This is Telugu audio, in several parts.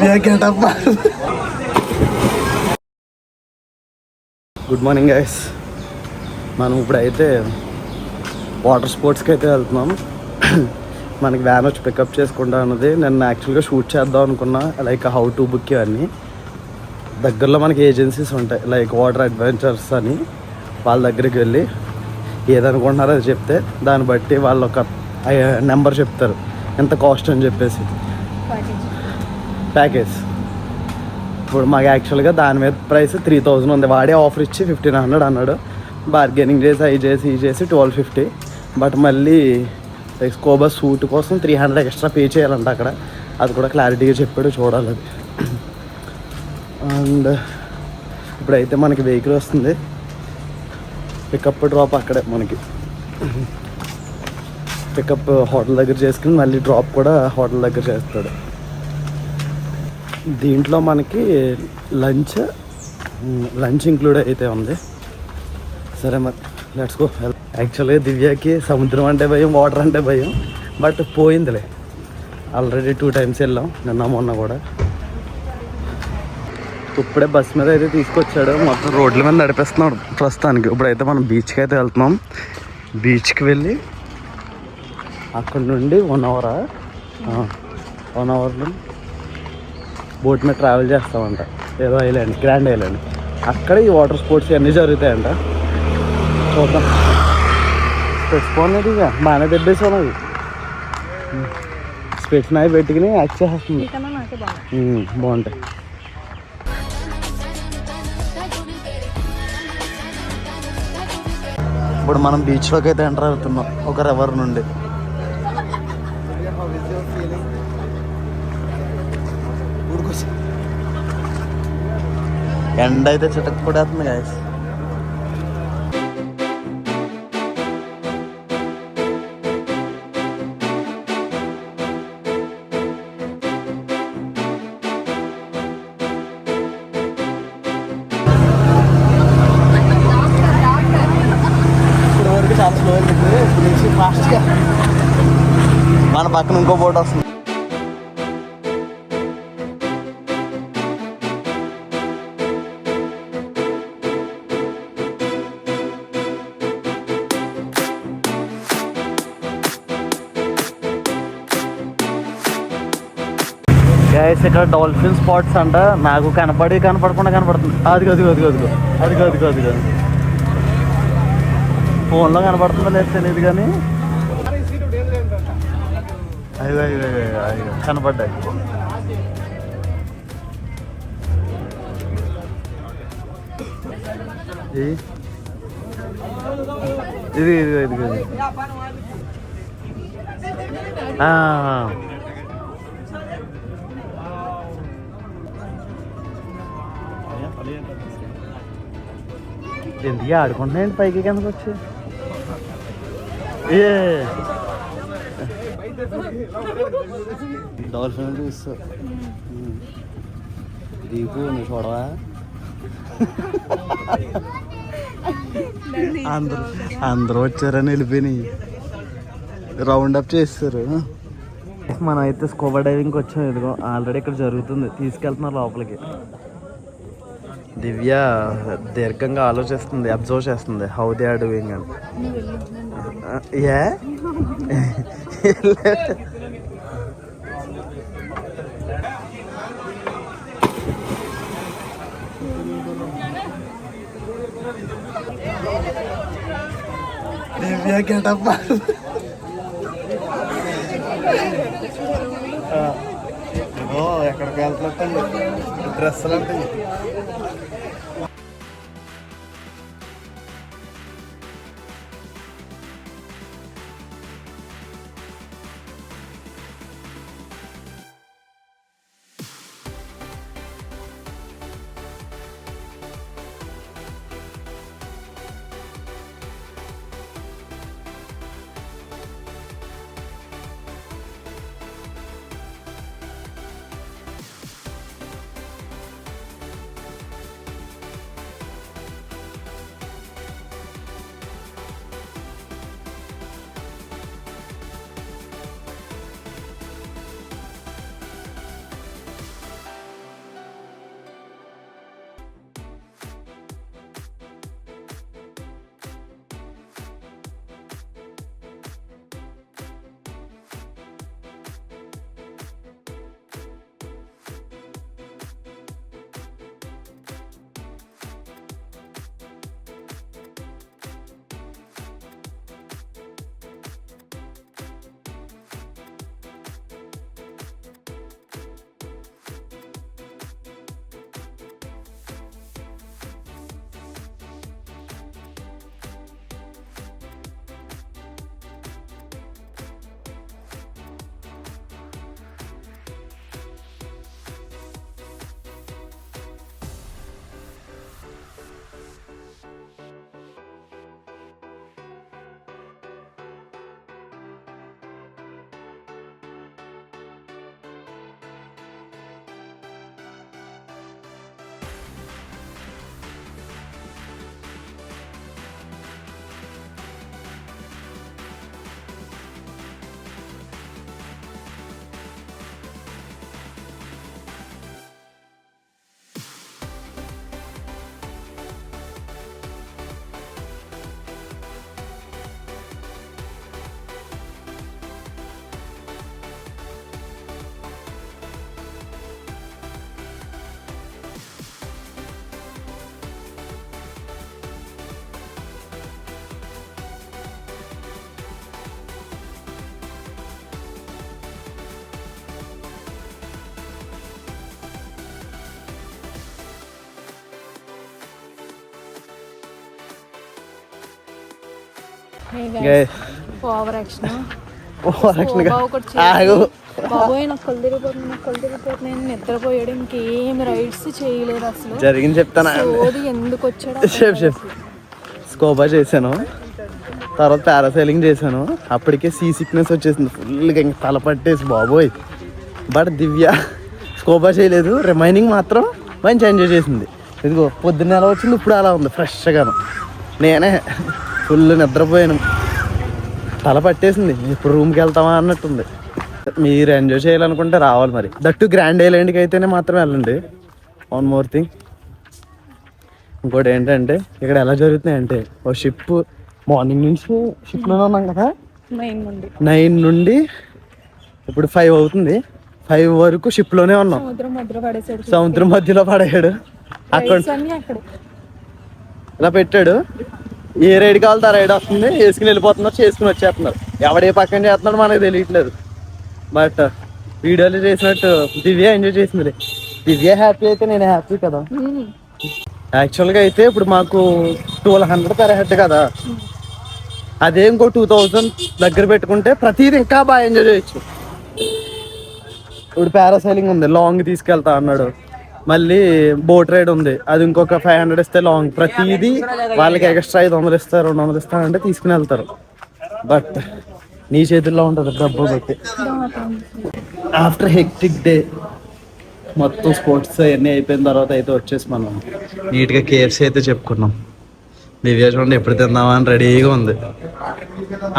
Good morning guys. మనం ఇప్పుడైతే వాటర్ స్పోర్ట్స్కి అయితే వెళ్తున్నాం. మనకి వ్యాన్ వచ్చి పికప్ చేసుకుంటా అన్నది. నేను యాక్చువల్గా షూట్ చేద్దాం అనుకున్నా, లైక్ హౌ టు బుక్ ఇవన్నీ. దగ్గరలో మనకి ఏజెన్సీస్ ఉంటాయి లైక్ వాటర్ అడ్వెంచర్స్ అని. వాళ్ళ దగ్గరికి వెళ్ళి ఏదనుకుంటున్నారో అది చెప్తే దాన్ని బట్టి వాళ్ళు ఒక నెంబర్ చెప్తారు, ఎంత కాస్ట్ అని చెప్పేసి ప్యాకేజ్. ఇప్పుడు మాకు యాక్చువల్గా దాని మీద ప్రైస్ 3000 ఉంది. వాడే ఆఫర్ ఇచ్చి 1500 అన్నాడు. బార్గెనింగ్ చేసి అవి చేసి ఇది చేసి 1250. బట్ మళ్ళీ స్కోబా సూట్ కోసం 300 ఎక్స్ట్రా పే చేయాలంట అక్కడ. అది కూడా క్లారిటీగా చెప్పాడు, చూడాలి అది. అండ్ ఇప్పుడైతే మనకి వెహికల్ వస్తుంది, పికప్ డ్రాప్ అక్కడే. మనకి పికప్ హోటల్ దగ్గర చేసుకుని మళ్ళీ డ్రాప్ కూడా హోటల్ దగ్గర చేస్తాడు. దీంట్లో మనకి లంచ్ ఇంక్లూడ్ అయితే ఉంది. సరే మరి లెట్స్ గో. యాక్చువల్గా దివ్యకి సముద్రం అంటే భయం, వాటర్ అంటే భయం. బట్ పోయిందిలే, ఆల్రెడీ 2 times వెళ్ళాం, నిన్న మొన్న కూడా. ఇప్పుడే బస్ మీద అయితే తీసుకొచ్చాడు, మొత్తం రోడ్ల మీద నడిపిస్తున్నాడు ప్రస్తుతానికి. ఇప్పుడైతే మనం బీచ్కి అయితే వెళ్తున్నాం. బీచ్కి వెళ్ళి అక్కడ నుండి 1 అవర్లో బోట్ మీద ట్రావెల్ చేస్తామంట. ఏదో ఐలాండ్, గ్రాండ్ ఐలాండ్. అక్కడ ఈ వాటర్ స్పోర్ట్స్ అన్నీ జరుగుతాయంట. చూద్దాం. తెచ్చిపోయినది ఇక బాగానే దెబ్బేసాను. అది స్పెట్స్ నాయి పెట్టుకుని యాక్ట్ చేస్తుంది. బాగుంటాయి. ఇప్పుడు మనం బీచ్లోకి అయితే ఎంటర్ అవుతున్నాం ఒక రివర్ నుండి. ఎండ అయితే చిటకపోతుంది గాయస్. ఇప్పుడు వరకు చాలా స్లో అవుతుంది, ఇప్పుడు ఫాస్ట్గా మన పక్కన ఇంకో బోట్ వస్తుంది. గైస్ ఇక్కడ డాల్ఫిన్ స్పాట్స్ అంట. నాకు కనపడకుండా కనపడుతుంది. అది ఫోన్లో కనపడుతుందో లేదు తెలియదు కానీ అవి కనపడ్డాయి. ఇది ఎందుకు ఆడుకుంటున్నాయండి పైకి కిందకు వచ్చి. డాల్ఫిన్ చూస్తా దీపు నువ్వు చూడవా. అందరూ వచ్చారని వెళ్ళిపోయినాయి, రౌండ్ అప్ చేస్తారు. మనం అయితే స్కూబా డైవింగ్కి వచ్చాం. ఇదిగో ఆల్రెడీ ఇక్కడ జరుగుతుంది, తీసుకెళ్తున్నారు లోపలికి. దివ్య దీర్ఘంగా ఆలోచిస్తుంది, అబ్జర్వ్ చేస్తుంది హౌ దే ఆర్ డూయింగ్ అని. దివ్య గెటప్ ఎక్కడికి వెళ్తున్నట్టండి, డ్రెస్సులు అంటే. ఓవర్ యాక్షన్ ఆగు. బాబోయ్ నాకు కళ్ళు తిరిగిపోతుంది నేను నిద్రపోయాడు ఇంకేం రైడ్స్ చేయలేదు అసలు జరిగింది చెప్తాను ఎందుకు వచ్చాడు స్కోబా చేశాను, తర్వాత పారాసైలింగ్ చేశాను. అప్పటికే సీ సిక్నెస్ వచ్చేసింది ఫుల్గా, ఇంక తల పట్టేసి బాబోయ్. బట్ దివ్య స్కోబా చేయలేదు, రిమైనింగ్ మాత్రం మంచి ఎంజాయ్ చేసింది. ఇదిగో పొద్దున్న ఎలా వచ్చింది, ఇప్పుడు అలా ఉంది ఫ్రెష్గాను. నేనే ఫుల్ నిద్రపోయాను, తల పట్టేసింది. ఇప్పుడు రూమ్కి వెళ్తామా అన్నట్టుంది. మీరు ఎంజాయ్ చేయాలనుకుంటే రావాలి మరి. దట్టు గ్రాండ్ ఐలాండ్కి అయితేనే మాత్రం వెళ్ళండి. వన్ మోర్ థింగ్, ఇంకోటి ఏంటంటే ఇక్కడ ఎలా జరుగుతున్నాయి అంటే, ఓ షిప్ మార్నింగ్ నుంచి షిప్లోనే ఉన్నాం కదా, 9 నుండి ఇప్పుడు 5 అవుతుంది. 5 వరకు షిప్లోనే ఉన్నాం. సముద్రం మధ్యలో పడేయాడు. అక్కడ ఇలా పెట్టాడు, ఏ రైడ్ కావాలితే ఆ రైడ్ వస్తుంది, వేసుకుని వెళ్ళిపోతున్నారు, చేసుకుని వచ్చేస్తున్నారు. ఎవడే పక్కన చేస్తున్నాడు మనకు తెలియట్లేదు. బట్ వీడియోలో చేసినట్టు దివ్య ఎంజాయ్ చేసింది. దివ్య హ్యాపీ అయితే నేను హ్యాపీ కదా. యాక్చువల్గా అయితే ఇప్పుడు మాకు 1200 పెర్ హెడ్ కదా, అదే ఇంకో 2000 దగ్గర పెట్టుకుంటే ప్రతిదీ ఇంకా బాగా ఎంజాయ్ చేయొచ్చు. ఇప్పుడు పారాసైలింగ్ ఉంది, లాంగ్ తీసుకెళ్తా అన్నాడు. మళ్ళీ బోట్ రైడ్ ఉంది, అది ఇంకొక 500 ఇస్తే లాంగ్. ప్రతిదీ వాళ్ళకి ఎక్స్ట్రా 500 ఇస్తారు, 200 ఇస్తారంటే తీసుకుని వెళ్తారు. బట్ నీ చేతుల్లో ఉంటుంది డబ్బు బట్టి. ఆఫ్టర్ హెక్టిక్ డే మొత్తం స్పోర్ట్స్ అవన్నీ అయిపోయిన తర్వాత అయితే వచ్చేసి మనం నీట్గా కేఎఫ్సీ అయితే చెప్పుకున్నాం. దివ్య చూడండి ఎప్పుడు తిందామా అని రెడీగా ఉంది.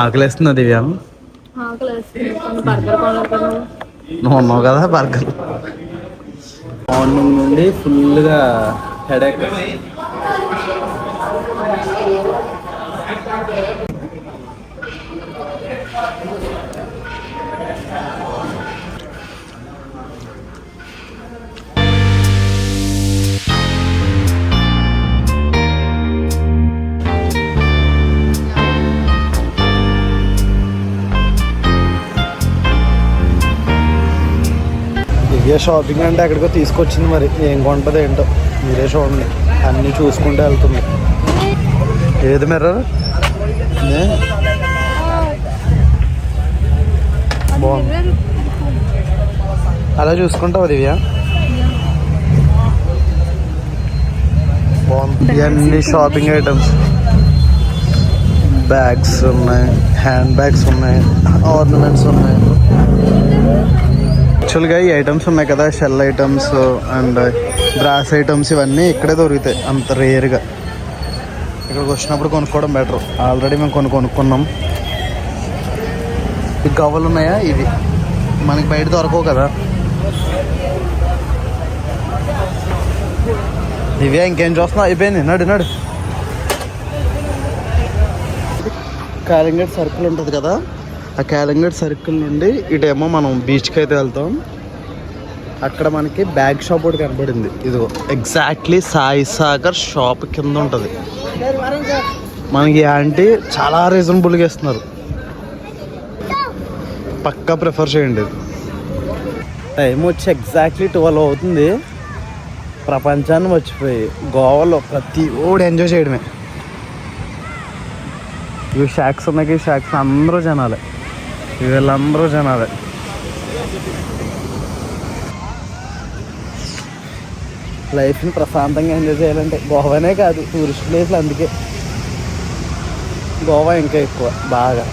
ఆకలిస్తుందా దివ్య? నువ్వు ఉన్నావు కదా బర్గర్. మార్నింగ్ నుండి ఫుల్గా హెడేక్. ఇదే షాపింగ్ అంటే ఎక్కడికో తీసుకొచ్చింది, మరి ఏం కొంటుంది ఏంటో మీరే చూడండి. అన్నీ చూసుకుంటూ వెళ్తుంది. ఏది మిర్రర్ బాగుంది, అలా చూసుకుంటావు దివ్య. బాగుంది. ఇవన్నీ షాపింగ్ ఐటమ్స్, బ్యాగ్స్ ఉన్నాయి, హ్యాండ్ బ్యాగ్స్ ఉన్నాయి, ఆర్నమెంట్స్ ఉన్నాయి. యాక్చువల్గా ఈ ఐటమ్స్ ఉన్నాయి కదా, shell items and brass items, ఇవన్నీ ఇక్కడే దొరుకుతాయి అంత రేర్గా. ఇక్కడికి వచ్చినప్పుడు కొనుక్కోవడం బెటర్. ఆల్రెడీ మేము కొనుక్కున్నాం. ఈ గవ్వలు ఉన్నాయా, ఇవి మనకి బయట దొరకవు కదా. ఇవే ఇంకేం చూస్తున్నావు, అయిపోయింది. నడు నడు. కాలింగట్ సర్కిల్ ఉంటుంది కదా, ఆ కాలింగట్ సర్కిల్ నుండి ఇటేమో మనం బీచ్కి అయితే వెళ్తాం. అక్కడ మనకి బ్యాగ్ షాప్ ఒకటి కనబడింది. ఇదిగో ఎగ్జాక్ట్లీ సాయి సాగర్ షాప్ కింద ఉంటుంది. మనకి ఆంటీ చాలా రీజనబుల్గా ఇస్తున్నారు, పక్కా ప్రిఫర్ చేయండి. టైం వచ్చి ఎగ్జాక్ట్లీ 12 అవుతుంది. ప్రపంచాన్ని మర్చిపోయి గోవాలో ప్రతి ఓడి ఎంజాయ్ చేయడమే. ఇవి షాక్స్ ఉన్నాయి, షాక్స్ అందరూ జనాలే, వీళ్ళందరూ జనాలే. లైఫ్ని ప్రశాంతంగా ఎంజాయ్ చేయాలంటే గోవానే కాదు, టూరిస్ట్ ప్లేస్లు. అందుకే గోవా ఇంకా ఎక్కువ బాగా